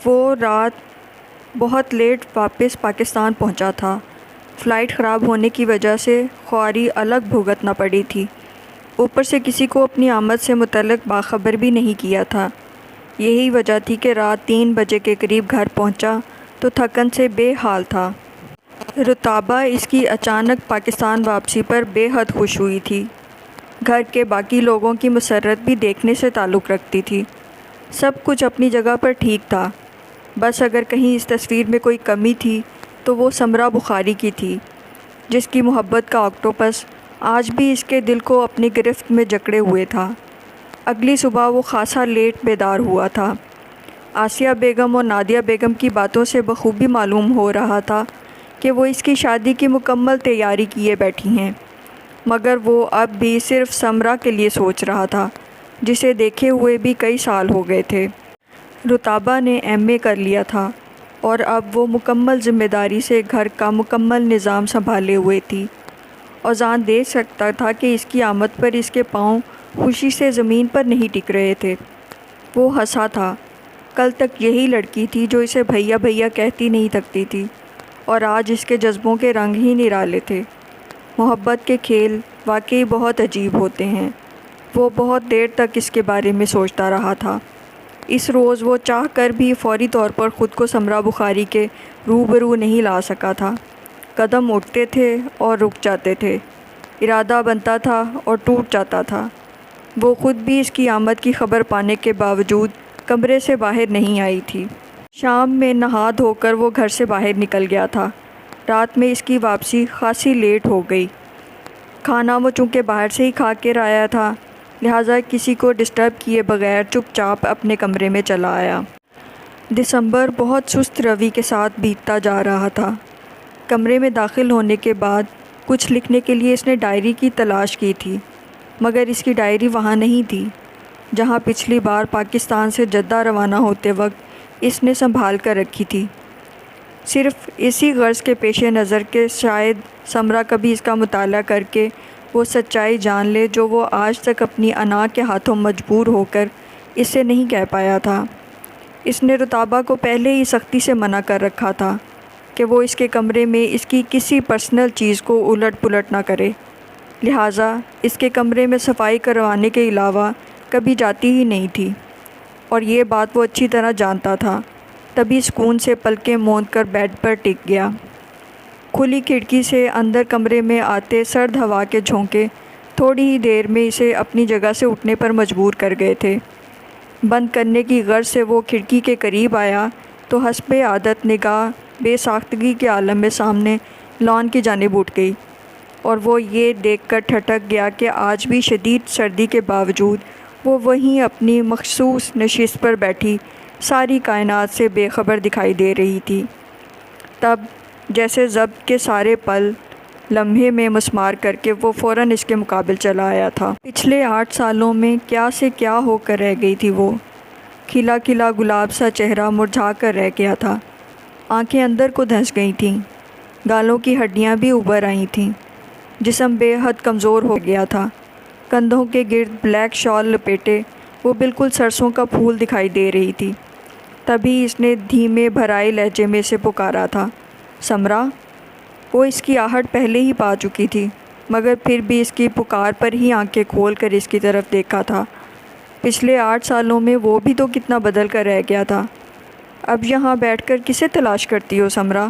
وہ رات بہت لیٹ واپس پاکستان پہنچا تھا۔ فلائٹ خراب ہونے کی وجہ سے خواری الگ بھگتنا پڑی تھی، اوپر سے کسی کو اپنی آمد سے متعلق باخبر بھی نہیں کیا تھا۔ یہی وجہ تھی کہ رات 3 بجے کے قریب گھر پہنچا تو تھکن سے بے حال تھا۔ رتابہ اس کی اچانک پاکستان واپسی پر بے حد خوش ہوئی تھی۔ گھر کے باقی لوگوں کی مسرت بھی دیکھنے سے تعلق رکھتی تھی۔ سب کچھ اپنی جگہ پر ٹھیک تھا، بس اگر کہیں اس تصویر میں کوئی کمی تھی تو وہ سمرا بخاری کی تھی، جس کی محبت کا آکٹوپس آج بھی اس کے دل کو اپنی گرفت میں جکڑے ہوئے تھا۔ اگلی صبح وہ خاصا لیٹ بیدار ہوا تھا۔ آسیہ بیگم اور نادیہ بیگم کی باتوں سے بخوبی معلوم ہو رہا تھا کہ وہ اس کی شادی کی مکمل تیاری کیے بیٹھی ہیں، مگر وہ اب بھی صرف سمرا کے لیے سوچ رہا تھا، جسے دیکھے ہوئے بھی کئی سال ہو گئے تھے۔ رتابہ نے ایم اے کر لیا تھا اور اب وہ مکمل ذمہ داری سے گھر کا مکمل نظام سنبھالے ہوئے تھی۔ اوزان دیکھ سکتا تھا کہ اس کی آمد پر اس کے پاؤں خوشی سے زمین پر نہیں ٹک رہے تھے۔ وہ ہنسا تھا۔ کل تک یہی لڑکی تھی جو اسے بھیا بھیا کہتی نہیں تھکتی تھی، اور آج اس کے جذبوں کے رنگ ہی نرالے تھے۔ محبت کے کھیل واقعی بہت عجیب ہوتے ہیں۔ وہ بہت دیر تک اس کے بارے میں سوچتا رہا تھا۔ اس روز وہ چاہ کر بھی فوری طور پر خود کو سمرا بخاری کے روبرو نہیں لا سکا تھا۔ قدم اٹھتے تھے اور رک جاتے تھے، ارادہ بنتا تھا اور ٹوٹ جاتا تھا۔ وہ خود بھی اس کی آمد کی خبر پانے کے باوجود کمرے سے باہر نہیں آئی تھی۔ شام میں نہا دھو کر وہ گھر سے باہر نکل گیا تھا۔ رات میں اس کی واپسی خاصی لیٹ ہو گئی۔ کھانا وہ چونکہ باہر سے ہی کھا کر آیا تھا، لہٰذا کسی کو ڈسٹرب کیے بغیر چپ چاپ اپنے کمرے میں چلا آیا۔ دسمبر بہت سست روی کے ساتھ بیتتا جا رہا تھا۔ کمرے میں داخل ہونے کے بعد کچھ لکھنے کے لیے اس نے ڈائری کی تلاش کی تھی، مگر اس کی ڈائری وہاں نہیں تھی جہاں پچھلی بار پاکستان سے جدہ روانہ ہوتے وقت اس نے سنبھال کر رکھی تھی، صرف اسی غرض کے پیش نظر کہ شاید سمرا کبھی اس کا مطالعہ کر کے وہ سچائی جان لے جو وہ آج تک اپنی انا کے ہاتھوں مجبور ہو کر اس سے نہیں کہہ پایا تھا۔ اس نے رتابہ کو پہلے ہی سختی سے منع کر رکھا تھا کہ وہ اس کے کمرے میں اس کی کسی پرسنل چیز کو الٹ پلٹ نہ کرے، لہٰذا اس کے کمرے میں صفائی کروانے کے علاوہ کبھی جاتی ہی نہیں تھی، اور یہ بات وہ اچھی طرح جانتا تھا۔ تبھی سکون سے پلکیں موند کر بیڈ پر ٹک گیا۔ کھلی کھڑکی سے اندر کمرے میں آتے سرد ہوا کے جھونکے تھوڑی ہی دیر میں اسے اپنی جگہ سے اٹھنے پر مجبور کر گئے تھے۔ بند کرنے کی غرض سے وہ کھڑکی کے قریب آیا تو حسب عادت نگاہ بے ساختگی کے عالم میں سامنے لان کی جانب اٹھ گئی، اور وہ یہ دیکھ کر ٹھٹک گیا کہ آج بھی شدید سردی کے باوجود وہ وہیں اپنی مخصوص نشست پر بیٹھی ساری کائنات سے بے خبر دکھائی دے رہی تھی۔ تب جیسے ضبط کے سارے پل لمحے میں مسمار کر کے وہ فوراً اس کے مقابل چلا آیا تھا۔ پچھلے 8 سالوں میں کیا سے کیا ہو کر رہ گئی تھی وہ۔ کھلا کھلا گلاب سا چہرہ مرجھا کر رہ گیا تھا، آنکھیں اندر کو دھنس گئی تھیں، گالوں کی ہڈیاں بھی ابھر آئی تھیں، جسم بے حد کمزور ہو گیا تھا۔ کندھوں کے گرد بلیک شال لپیٹے وہ بالکل سرسوں کا پھول دکھائی دے رہی تھی۔ تبھی اس نے دھیمے بھرائے لہجے میں سے پکارا تھا، سمرا۔ وہ اس کی آہٹ پہلے ہی پا چکی تھی، مگر پھر بھی اس کی پکار پر ہی آنکھیں کھول کر اس کی طرف دیکھا تھا۔ پچھلے 8 سالوں میں وہ بھی تو کتنا بدل کر رہ گیا تھا۔ اب یہاں بیٹھ کر کسے تلاش کرتی ہو سمرا؟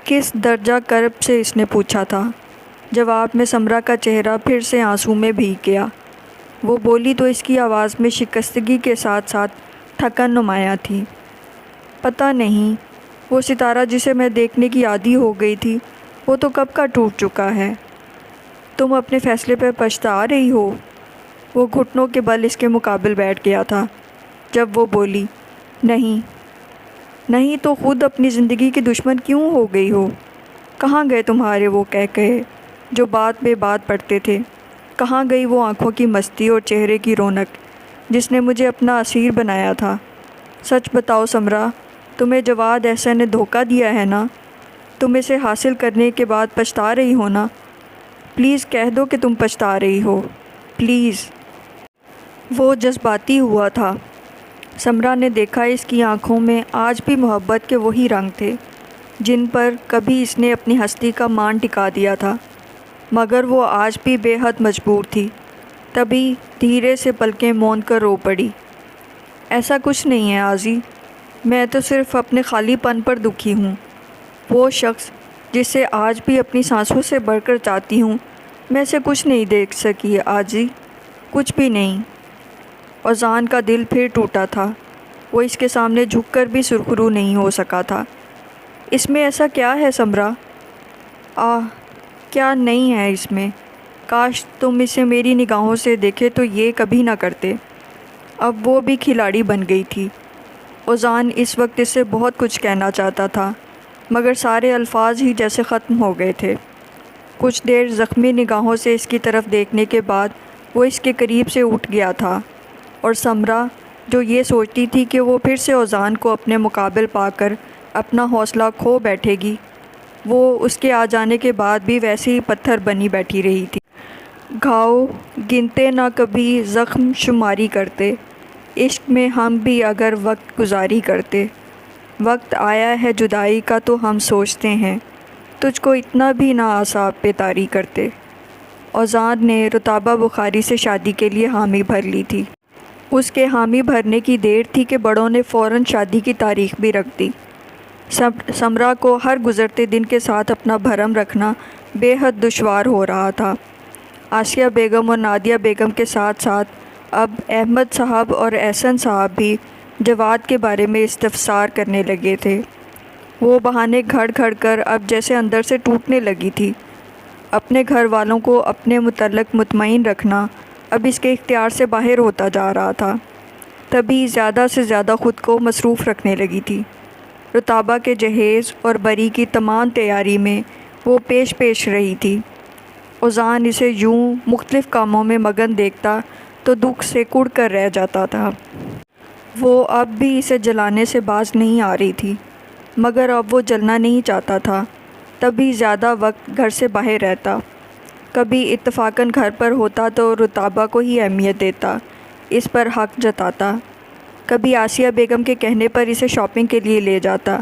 کس درجہ کرب سے اس نے پوچھا تھا۔ جواب میں سمرا کا چہرہ پھر سے آنسوں میں بھیگ گیا۔ وہ بولی تو اس کی آواز میں شکستگی کے ساتھ ساتھ تھکن نمایاں تھی۔ پتہ نہیں، وہ ستارہ جسے میں دیکھنے کی عادی ہو گئی تھی وہ تو کب کا ٹوٹ چکا ہے۔ تم اپنے فیصلے پر پچھتا رہی ہو؟ وہ گھٹنوں کے بل اس کے مقابل بیٹھ گیا تھا۔ جب وہ بولی، نہیں تو خود اپنی زندگی کی دشمن کیوں ہو گئی ہو؟ کہاں گئے تمہارے وہ کہے جو بات بے بات پڑھتے تھے؟ کہاں گئی وہ آنکھوں کی مستی اور چہرے کی رونق جس نے مجھے اپنا اسیر بنایا تھا؟ سچ بتاؤ سمرا، تمہیں جواد احسن نے دھوکہ دیا ہے نا؟ تم اسے حاصل کرنے کے بعد پچھتا رہی ہو نا؟ پلیز کہہ دو کہ تم پچھتا رہی ہو، پلیز۔ وہ جذباتی ہوا تھا۔ سمرا نے دیکھا اس کی آنکھوں میں آج بھی محبت کے وہی رنگ تھے جن پر کبھی اس نے اپنی ہستی کا مان ٹکا دیا تھا، مگر وہ آج بھی بے حد مجبور تھی۔ تبھی دھیرے سے پلکیں موند کر رو پڑی۔ ایسا کچھ نہیں ہے آضی، میں تو صرف اپنے خالی پن پر دکھی ہوں۔ وہ شخص جسے آج بھی اپنی سانسوں سے بڑھ کر چاہتی ہوں، میں سے کچھ نہیں دیکھ سکی آضی، کچھ بھی نہیں۔ اذان کا دل پھر ٹوٹا تھا۔ وہ اس کے سامنے جھک کر بھی سرخرو نہیں ہو سکا تھا۔ اس میں ایسا کیا ہے سمرا؟ کیا نہیں ہے اس میں؟ کاش تم اسے میری نگاہوں سے دیکھے تو یہ کبھی نہ کرتے۔ اب وہ بھی کھلاڑی بن گئی تھی۔ اذان اس وقت اس سے بہت کچھ کہنا چاہتا تھا، مگر سارے الفاظ ہی جیسے ختم ہو گئے تھے۔ کچھ دیر زخمی نگاہوں سے اس کی طرف دیکھنے کے بعد وہ اس کے قریب سے اٹھ گیا تھا، اور سمرا جو یہ سوچتی تھی کہ وہ پھر سے اذان کو اپنے مقابل پا کر اپنا حوصلہ کھو بیٹھے گی، وہ اس کے آ جانے کے بعد بھی ویسے ہی پتھر بنی بیٹھی رہی تھی۔ گھاؤ گنتے نہ کبھی زخم شماری کرتے، عشق میں ہم بھی اگر وقت گزاری کرتے۔ وقت آیا ہے جدائی کا تو ہم سوچتے ہیں، تجھ کو اتنا بھی نہ اعصاب پہ طاری کرتے۔ اذان نے رتابہ بخاری سے شادی کے لیے حامی بھر لی تھی۔ اس کے حامی بھرنے کی دیر تھی کہ بڑوں نے فوراً شادی کی تاریخ بھی رکھ دی۔ سمرا کو ہر گزرتے دن کے ساتھ اپنا بھرم رکھنا بے حد دشوار ہو رہا تھا۔ آسیہ بیگم اور نادیہ بیگم کے ساتھ ساتھ اب احمد صاحب اور احسن صاحب بھی جواد کے بارے میں استفسار کرنے لگے تھے۔ وہ بہانے گھڑ گھڑ کر اب جیسے اندر سے ٹوٹنے لگی تھی۔ اپنے گھر والوں کو اپنے متعلق مطمئن رکھنا اب اس کے اختیار سے باہر ہوتا جا رہا تھا۔ تبھی زیادہ سے زیادہ خود کو مصروف رکھنے لگی تھی۔ رتابہ کے جہیز اور بری کی تمام تیاری میں وہ پیش رہی تھی۔ اذان اسے یوں مختلف کاموں میں مگن دیکھتا تو دکھ سے کڑ کر رہ جاتا تھا۔ وہ اب بھی اسے جلانے سے باز نہیں آ رہی تھی، مگر اب وہ جلنا نہیں چاہتا تھا۔ تبھی زیادہ وقت گھر سے باہر رہتا، کبھی اتفاقاً گھر پر ہوتا تو رتابہ کو ہی اہمیت دیتا، اس پر حق جتاتا، کبھی آسیہ بیگم کے کہنے پر اسے شاپنگ کے لیے لے جاتا۔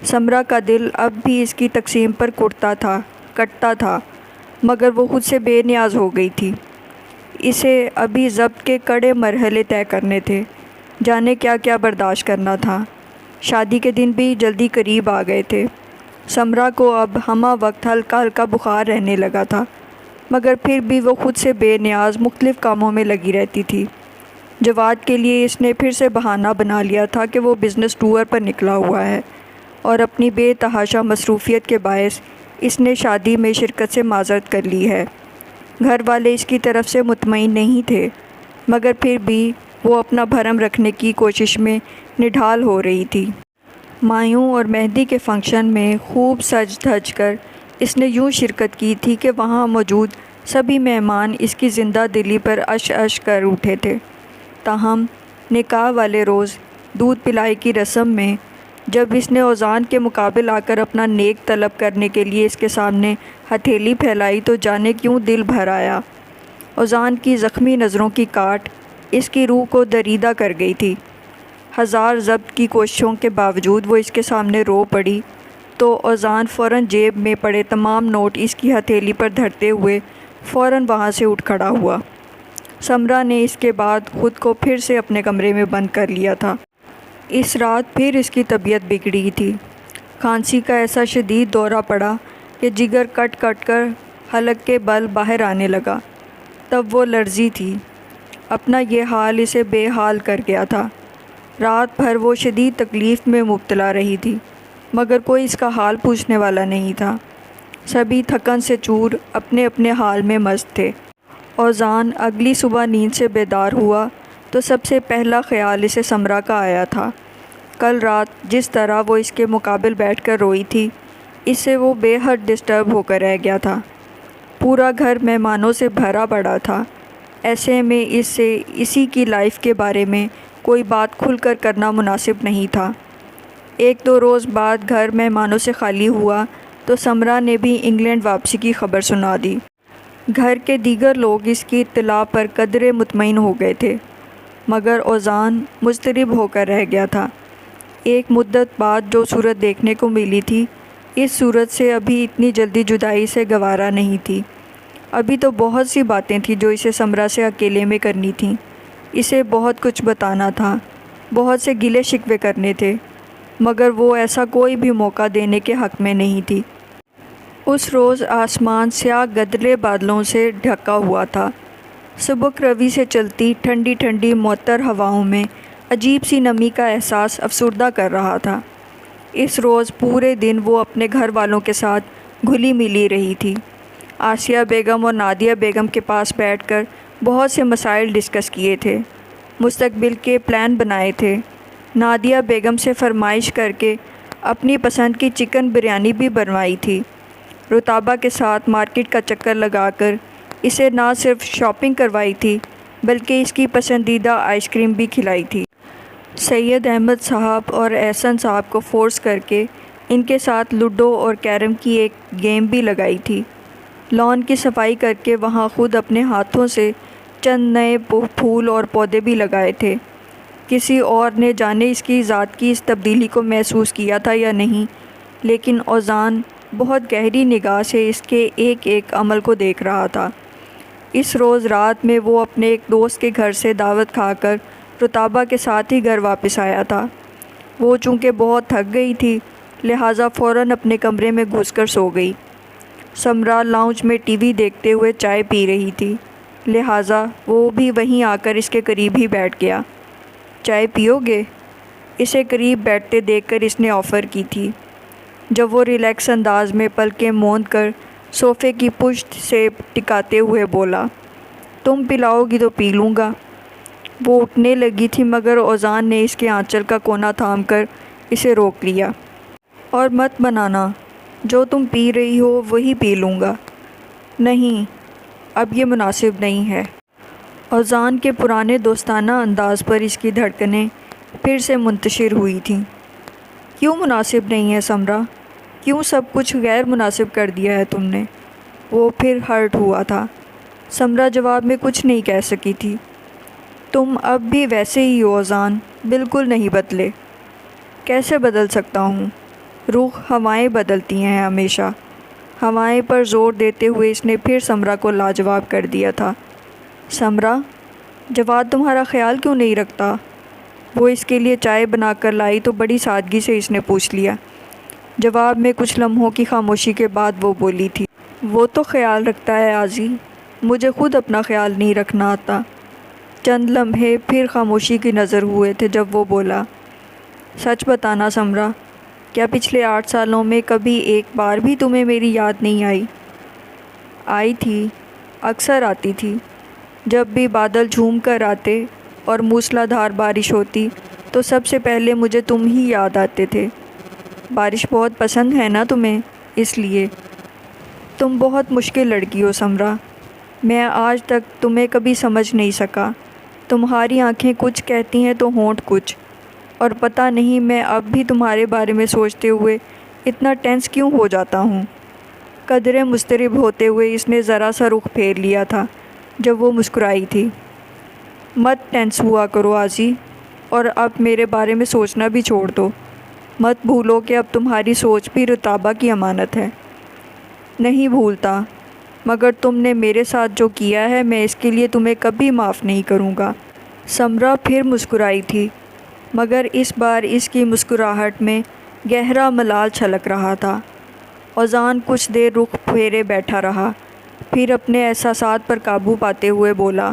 سمرا کا دل اب بھی اس کی تقسیم پر کٹتا تھا، مگر وہ خود سے بے نیاز ہو گئی تھی۔ اسے ابھی ضبط کے کڑے مرحلے طے کرنے تھے، جانے کیا کیا برداشت کرنا تھا۔ شادی کے دن بھی جلدی قریب آ گئے تھے۔ سمرا کو اب ہمہ وقت ہلکا ہلکا بخار رہنے لگا تھا، مگر پھر بھی وہ خود سے بے نیاز مختلف کاموں میں لگی رہتی تھی۔ جواد کے لیے اس نے پھر سے بہانہ بنا لیا تھا کہ وہ بزنس ٹور پر نکلا ہوا ہے، اور اپنی بے تحاشا مصروفیت کے باعث اس نے شادی میں شرکت سے معذرت کر لی ہے۔ گھر والے اس کی طرف سے مطمئن نہیں تھے، مگر پھر بھی وہ اپنا بھرم رکھنے کی کوشش میں نڈھال ہو رہی تھی۔ مایوں اور مہندی کے فنکشن میں خوب سج دھج کر اس نے یوں شرکت کی تھی کہ وہاں موجود سبھی مہمان اس کی زندہ دلی پر عش کر اٹھے تھے۔ تاہم نکاح والے روز دودھ پلائی کی رسم میں جب اس نے اذان کے مقابل آ کر اپنا نیک طلب کرنے کے لیے اس کے سامنے ہتھیلی پھیلائی تو جانے کیوں دل بھر آیا۔ اذان کی زخمی نظروں کی کاٹ اس کی روح کو دریدہ کر گئی تھی۔ ہزار ضبط کی کوششوں کے باوجود وہ اس کے سامنے رو پڑی تو اذان فوراً جیب میں پڑے تمام نوٹ اس کی ہتھیلی پر دھرتے ہوئے فوراً وہاں سے اٹھ کھڑا ہوا۔ سمرا نے اس کے بعد خود کو پھر سے اپنے کمرے میں بند کر لیا تھا۔ اس رات پھر اس کی طبیعت بگڑی تھی۔ کھانسی کا ایسا شدید دورہ پڑا کہ جگر کٹ کر حلق کے بل باہر آنے لگا۔ تب وہ لرزی تھی۔ اپنا یہ حال اسے بے حال کر گیا تھا۔ رات بھر وہ شدید تکلیف میں مبتلا رہی تھی، مگر کوئی اس کا حال پوچھنے والا نہیں تھا۔ سبھی تھکن سے چور اپنے اپنے حال میں مست تھے۔ اذان اگلی صبح نیند سے بیدار ہوا تو سب سے پہلا خیال اسے سمرا کا آیا تھا۔ کل رات جس طرح وہ اس کے مقابل بیٹھ کر روئی تھی، اس سے وہ بے حد ڈسٹرب ہو کر رہ گیا تھا۔ پورا گھر مہمانوں سے بھرا پڑا تھا، ایسے میں اس سے اسی کی لائف کے بارے میں کوئی بات کھل کر کرنا مناسب نہیں تھا۔ ایک دو روز بعد گھر مہمانوں سے خالی ہوا تو سمرا نے بھی انگلینڈ واپسی کی خبر سنا دی۔ گھر کے دیگر لوگ اس کی اطلاع پر قدرے مطمئن ہو گئے تھے۔ مگر اوزان مضطرب ہو کر رہ گیا تھا۔ ایک مدت بعد جو صورت دیکھنے کو ملی تھی، اس صورت سے ابھی اتنی جلدی جدائی سے گوارا نہیں تھی۔ ابھی تو بہت سی باتیں تھیں جو اسے سمرا سے اکیلے میں کرنی تھیں۔ اسے بہت کچھ بتانا تھا، بہت سے گلے شکوے کرنے تھے، مگر وہ ایسا کوئی بھی موقع دینے کے حق میں نہیں تھی۔ اس روز آسمان سیاہ گدلے بادلوں سے ڈھکا ہوا تھا۔ سبک روی سے چلتی ٹھنڈی ٹھنڈی معطر ہواؤں میں عجیب سی نمی کا احساس افسردہ کر رہا تھا۔ اس روز پورے دن وہ اپنے گھر والوں کے ساتھ گھلی ملی رہی تھی۔ آسیہ بیگم اور نادیہ بیگم کے پاس بیٹھ کر بہت سے مسائل ڈسکس کیے تھے، مستقبل کے پلان بنائے تھے۔ نادیہ بیگم سے فرمائش کر کے اپنی پسند کی چکن بریانی بھی بنوائی تھی۔ رتابہ کے ساتھ مارکیٹ کا چکر لگا کر اسے نہ صرف شاپنگ کروائی تھی بلکہ اس کی پسندیدہ آئس کریم بھی کھلائی تھی۔ سید احمد صاحب اور احسن صاحب کو فورس کر کے ان کے ساتھ لوڈو اور کیرم کی ایک گیم بھی لگائی تھی۔ لان کی صفائی کر کے وہاں خود اپنے ہاتھوں سے چند نئے پھول اور پودے بھی لگائے تھے۔ کسی اور نے جانے اس کی ذات کی اس تبدیلی کو محسوس کیا تھا یا نہیں، لیکن اوزان بہت گہری نگاہ سے اس کے ایک ایک عمل کو دیکھ رہا تھا۔ اس روز رات میں وہ اپنے ایک دوست کے گھر سے دعوت کھا کر رتابہ کے ساتھ ہی گھر واپس آیا تھا۔ وہ چونکہ بہت تھک گئی تھی لہٰذا فوراً اپنے کمرے میں گھس کر سو گئی۔ سمرا لاؤنج میں ٹی وی دیکھتے ہوئے چائے پی رہی تھی، لہٰذا وہ بھی وہیں آ کر اس کے قریب ہی بیٹھ گیا۔ چائے پیو گے؟ اسے قریب بیٹھتے دیکھ کر اس نے آفر کی تھی۔ جب وہ ریلیکس انداز میں پلکیں موند کر صوفے کی پشت سے ٹکاتے ہوئے بولا، تم پلاؤ گی تو پی لوں گا۔ وہ اٹھنے لگی تھی مگر اوزان نے اس کے آنچل کا کونا تھام کر اسے روک لیا۔ اور مت بنانا، جو تم پی رہی ہو وہی پی لوں گا۔ نہیں، اب یہ مناسب نہیں ہے۔ اوزان کے پرانے دوستانہ انداز پر اس کی دھڑکنیں پھر سے منتشر ہوئی تھیں۔ کیوں مناسب نہیں ہے سمرا؟ کیوں سب کچھ غیر مناسب کر دیا ہے تم نے؟ وہ پھر ہرٹ ہوا تھا۔ سمرا جواب میں کچھ نہیں کہہ سکی تھی۔ تم اب بھی ویسے ہی ہو اوزان، بالکل نہیں بدلے۔ کیسے بدل سکتا ہوں؟ رخ ہوائیں بدلتی ہیں ہمیشہ۔ ہوائیں پر زور دیتے ہوئے اس نے پھر سمرا کو لاجواب کر دیا تھا۔ سمرا، جواد تمہارا خیال کیوں نہیں رکھتا؟ وہ اس کے لیے چائے بنا کر لائی تو بڑی سادگی سے اس نے پوچھ لیا۔ جواب میں کچھ لمحوں کی خاموشی کے بعد وہ بولی تھی، وہ تو خیال رکھتا ہے آزی، مجھے خود اپنا خیال نہیں رکھنا آتا۔ چند لمحے پھر خاموشی کی نظر ہوئے تھے جب وہ بولا، سچ بتانا سمرا، کیا پچھلے 8 سالوں میں کبھی ایک بار بھی تمہیں میری یاد نہیں آئی؟ آئی تھی، اکثر آتی تھی۔ جب بھی بادل جھوم کر آتے اور موسلا دھار بارش ہوتی تو سب سے پہلے مجھے تم ہی یاد آتے تھے۔ بارش بہت پسند ہے نا تمہیں، اس لیے۔ تم بہت مشکل لڑکی ہو سمرا، میں آج تک تمہیں کبھی سمجھ نہیں سکا۔ تمہاری آنکھیں کچھ کہتی ہیں تو ہونٹ کچھ، اور پتہ نہیں میں اب بھی تمہارے بارے میں سوچتے ہوئے اتنا ٹینس کیوں ہو جاتا ہوں۔ قدرے مضطرب ہوتے ہوئے اس نے ذرا سا رخ پھیر لیا تھا جب وہ مسکرائی تھی۔ مت ٹینس ہوا کرو آزی، اور اب میرے بارے میں سوچنا بھی چھوڑ دو۔ مت بھولو کہ اب تمہاری سوچ بھی رتابہ کی امانت ہے۔ نہیں بھولتا، مگر تم نے میرے ساتھ جو کیا ہے میں اس کے لیے تمہیں کبھی معاف نہیں کروں گا۔ سمرا پھر مسکرائی تھی، مگر اس بار اس کی مسکراہٹ میں گہرا ملال چھلک رہا تھا۔ اوزان کچھ دیر رخ پھیرے بیٹھا رہا، پھر اپنے احساسات پر قابو پاتے ہوئے بولا،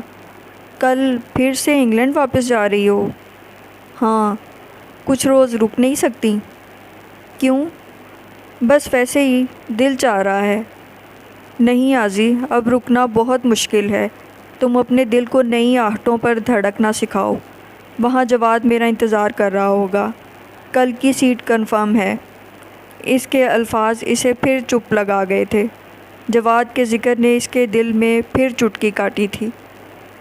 کل پھر سے انگلینڈ واپس جا رہی ہو؟ ہاں، کچھ روز رک نہیں سکتی؟ کیوں؟ بس ویسے ہی، دل چاہ رہا ہے۔ نہیں آزی، اب رکنا بہت مشکل ہے۔ تم اپنے دل کو نئی آہٹوں پر دھڑکنا سکھاؤ۔ وہاں جواد میرا انتظار کر رہا ہوگا، کل کی سیٹ کنفرم ہے۔ اس کے الفاظ اسے پھر چپ لگا گئے تھے۔ جواد کے ذکر نے اس کے دل میں پھر چٹکی کاٹی تھی۔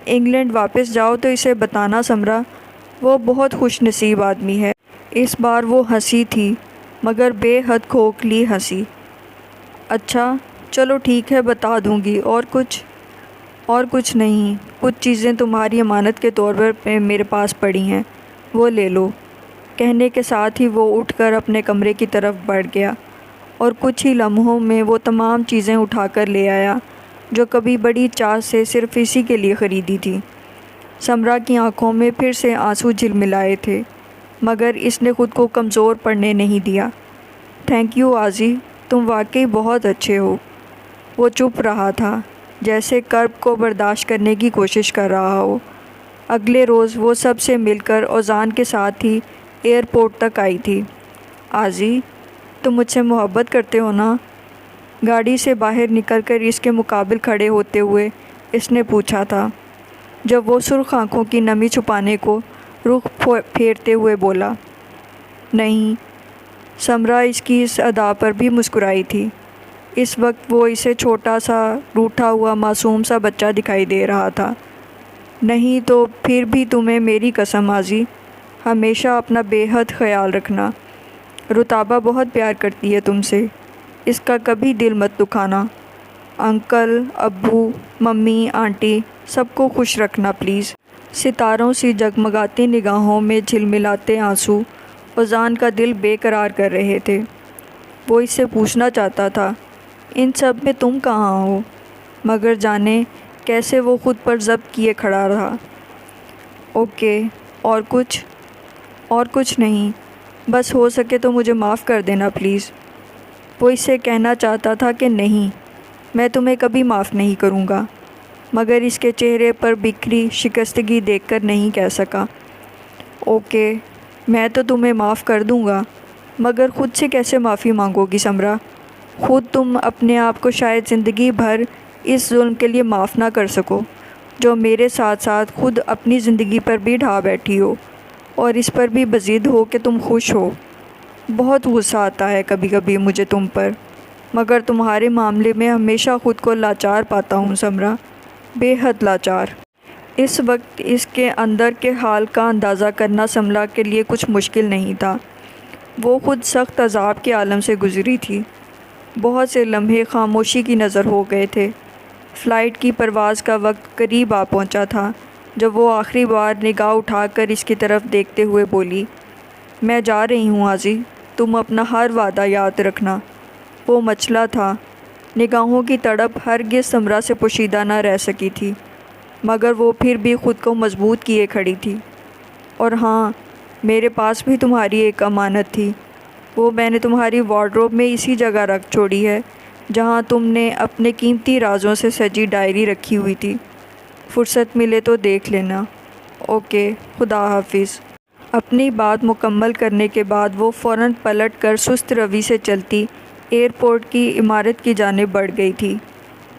انگلینڈ واپس جاؤ تو اسے بتانا سمرا، وہ بہت خوش نصیب آدمی ہے۔ اس بار وہ ہنسی تھی، مگر بے حد کھوکھلی ہنسی۔ اچھا، چلو ٹھیک ہے، بتا دوں گی۔ اور کچھ؟ اور کچھ نہیں، کچھ چیزیں تمہاری امانت کے طور پر میرے پاس پڑی ہیں، وہ لے لو۔ کہنے کے ساتھ ہی وہ اٹھ کر اپنے کمرے کی طرف بڑھ گیا اور کچھ ہی لمحوں میں وہ تمام چیزیں اٹھا کر لے آیا جو کبھی بڑی چاہ سے صرف اسی کے لیے خریدی تھی۔ سمرا کی آنکھوں میں پھر سے آنسو جھلملائے تھے، مگر اس نے خود کو کمزور پڑنے نہیں دیا۔ تھینک یو آزی، تم واقعی بہت اچھے ہو۔ وہ چپ رہا تھا، جیسے کرب کو برداشت کرنے کی کوشش کر رہا ہو۔ اگلے روز وہ سب سے مل کر اوزان کے ساتھ ہی ایئرپورٹ تک آئی تھی۔ آزی، تم مجھ سے محبت کرتے ہو نا؟ گاڑی سے باہر نکل کر اس کے مقابل کھڑے ہوتے ہوئے اس نے پوچھا تھا، جب وہ سرخ آنکھوں کی نمی چھپانے کو رخ پھیرتے ہوئے بولا۔ نہیں۔ سمرا اس کی اس ادا پر بھی مسکرائی تھی۔ اس وقت وہ اسے چھوٹا سا روٹھا ہوا معصوم سا بچہ دکھائی دے رہا تھا۔ نہیں تو پھر بھی تمہیں میری قسم آزی، ہمیشہ اپنا بے حد خیال رکھنا۔ رتابہ بہت پیار کرتی ہے تم سے، اس کا کبھی دل مت دکھانا۔ انکل، ابو، ممی، آنٹی، سب کو خوش رکھنا پلیز۔ ستاروں سی جگمگاتی نگاہوں میں جھلملاتے آنسو اوزان کا دل بے قرار کر رہے تھے۔ وہ اس سے پوچھنا چاہتا تھا، ان سب میں تم کہاں ہو؟ مگر جانے کیسے وہ خود پر ضبط کیے کھڑا رہا۔ اوکے، اور کچھ؟ اور کچھ نہیں، بس ہو سکے تو مجھے معاف کر دینا پلیز۔ وہ اس سے کہنا چاہتا تھا کہ نہیں، میں تمہیں کبھی معاف نہیں کروں گا، مگر اس کے چہرے پر بکھری شکستگی دیکھ کر نہیں کہہ سکا۔ اوکے، میں تو تمہیں معاف کر دوں گا، مگر خود سے کیسے معافی مانگو گی سمرا؟ خود تم اپنے آپ کو شاید زندگی بھر اس ظلم کے لیے معاف نہ کر سکو جو میرے ساتھ ساتھ خود اپنی زندگی پر بھی ڈھا بیٹھی ہو، اور اس پر بھی بزید ہو کہ تم خوش ہو۔ بہت غصہ آتا ہے کبھی کبھی مجھے تم پر، مگر تمہارے معاملے میں ہمیشہ خود کو لاچار پاتا ہوں سمرا، بے حد لاچار۔ اس وقت اس کے اندر کے حال کا اندازہ کرنا سمرا کے لیے کچھ مشکل نہیں تھا۔ وہ خود سخت عذاب کے عالم سے گزری تھی۔ بہت سے لمحے خاموشی کی نظر ہو گئے تھے۔ فلائٹ کی پرواز کا وقت قریب آ پہنچا تھا جب وہ آخری بار نگاہ اٹھا کر اس کی طرف دیکھتے ہوئے بولی، میں جا رہی ہوں آزی، تم اپنا ہر وعدہ یاد رکھنا۔ وہ مچلا تھا، نگاہوں کی تڑپ ہرگز سمرا سے پوشیدہ نہ رہ سکی تھی، مگر وہ پھر بھی خود کو مضبوط کیے کھڑی تھی۔ اور ہاں، میرے پاس بھی تمہاری ایک امانت تھی، وہ میں نے تمہاری وارڈروب میں اسی جگہ رکھ چھوڑی ہے جہاں تم نے اپنے قیمتی رازوں سے سجی ڈائری رکھی ہوئی تھی۔ فرصت ملے تو دیکھ لینا۔ اوکے، خدا حافظ۔ اپنی بات مکمل کرنے کے بعد وہ فوراً پلٹ کر سست روی سے چلتی ایئرپورٹ کی عمارت کی جانب بڑھ گئی تھی۔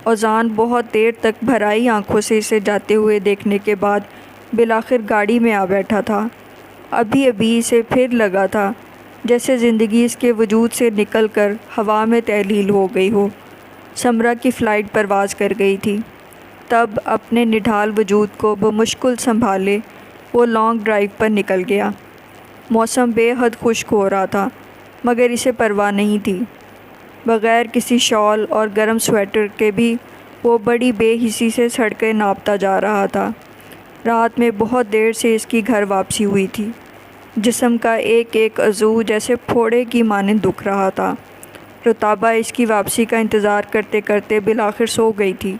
اوزان بہت دیر تک بھرائی آنکھوں سے اسے جاتے ہوئے دیکھنے کے بعد بالآخر گاڑی میں آ بیٹھا تھا۔ ابھی ابھی اسے پھر لگا تھا جیسے زندگی اس کے وجود سے نکل کر ہوا میں تحلیل ہو گئی ہو۔ سمرا کی فلائٹ پرواز کر گئی تھی۔ تب اپنے نڈھال وجود کو بمشکل سنبھالے وہ لانگ ڈرائیو پر نکل گیا۔ موسم بے حد خشک ہو رہا تھا، مگر اسے پرواہ نہیں تھی۔ بغیر کسی شال اور گرم سویٹر کے بھی وہ بڑی بے حسی سے سڑکیں ناپتا جا رہا تھا۔ رات میں بہت دیر سے اس کی گھر واپسی ہوئی تھی۔ جسم کا ایک ایک عضو جیسے پھوڑے کی مانند دکھ رہا تھا۔ رتابہ اس کی واپسی کا انتظار کرتے کرتے بالآخر سو گئی تھی۔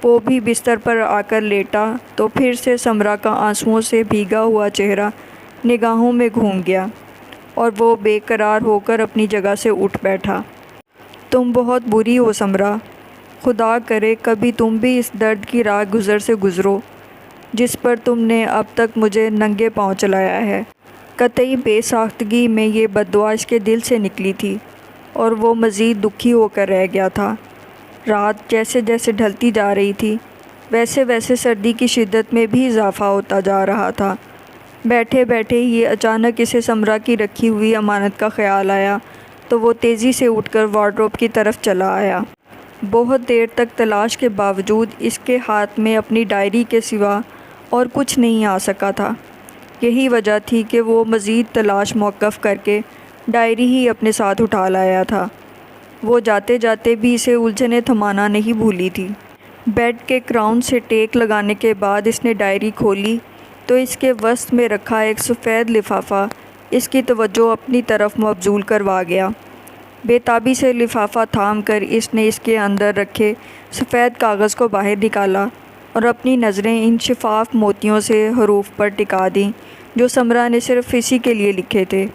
وہ بھی بستر پر آ کر لیٹا تو پھر سے سمرا کا آنسوؤں سے بھیگا ہوا چہرہ نگاہوں میں گھوم گیا اور وہ بے قرار ہو کر اپنی جگہ سے اٹھ بیٹھا۔ تم بہت بری ہو سمرا، خدا کرے کبھی تم بھی اس درد کی راہ گزر سے گزرو جس پر تم نے اب تک مجھے ننگے پاؤں چلایا ہے۔ قطعی بے ساختگی میں یہ بددعا اس کے دل سے نکلی تھی اور وہ مزید دکھی ہو کر رہ گیا تھا۔ رات جیسے جیسے ڈھلتی جا رہی تھی ویسے ویسے سردی کی شدت میں بھی اضافہ ہوتا جا رہا تھا۔ بیٹھے بیٹھے ہی اچانک اسے سمرا کی رکھی ہوئی امانت کا خیال آیا تو وہ تیزی سے اٹھ کر وارڈروب کی طرف چلا آیا۔ بہت دیر تک تلاش کے باوجود اس کے ہاتھ میں اپنی ڈائری کے سوا اور کچھ نہیں آ سکا تھا۔ یہی وجہ تھی کہ وہ مزید تلاش موقف کر کے ڈائری ہی اپنے ساتھ اٹھا لایا تھا۔ وہ جاتے جاتے بھی اسے الجھنیں تھمانا نہیں بھولی تھی۔ بیڈ کے کراؤن سے ٹیک لگانے کے بعد اس نے ڈائری کھولی تو اس کے وسط میں رکھا ایک سفید لفافہ اس کی توجہ اپنی طرف مبذول کروا گیا۔ بے تابی سے لفافہ تھام کر اس نے اس کے اندر رکھے سفید کاغذ کو باہر نکالا اور اپنی نظریں ان شفاف موتیوں سے حروف پر ٹکا دیں جو سمرا نے صرف اسی کے لیے لکھے تھے۔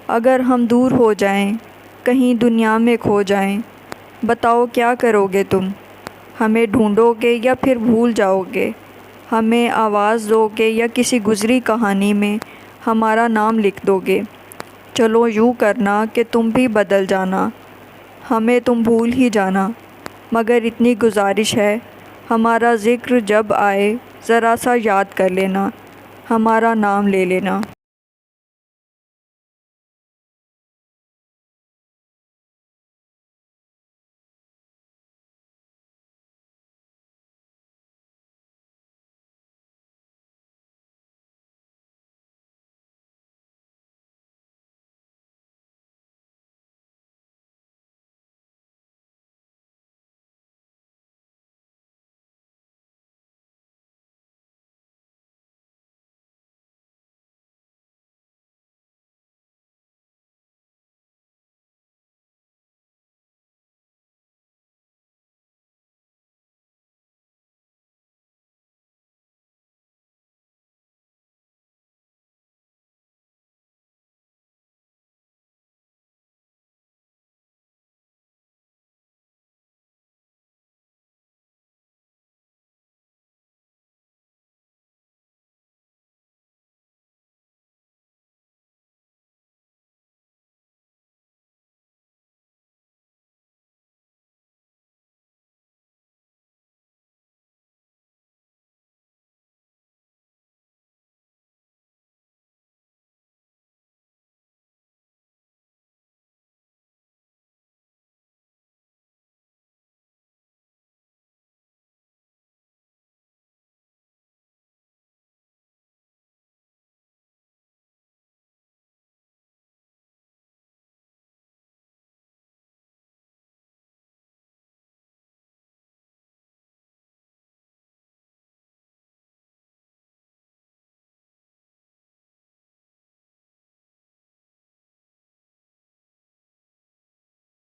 اگر ہم دور ہو جائیں، کہیں دنیا میں کھو جائیں، بتاؤ کیا کرو گے تم؟ ہمیں ڈھونڈو گے یا پھر بھول جاؤ گے؟ ہمیں آواز دو گے یا کسی گزری کہانی میں ہمارا نام لکھ دو گے؟ چلو یوں کرنا کہ تم بھی بدل جانا، ہمیں تم بھول ہی جانا، مگر اتنی گزارش ہے ہمارا ذکر جب آئے ذرا سا یاد کر لینا، ہمارا نام لے لینا۔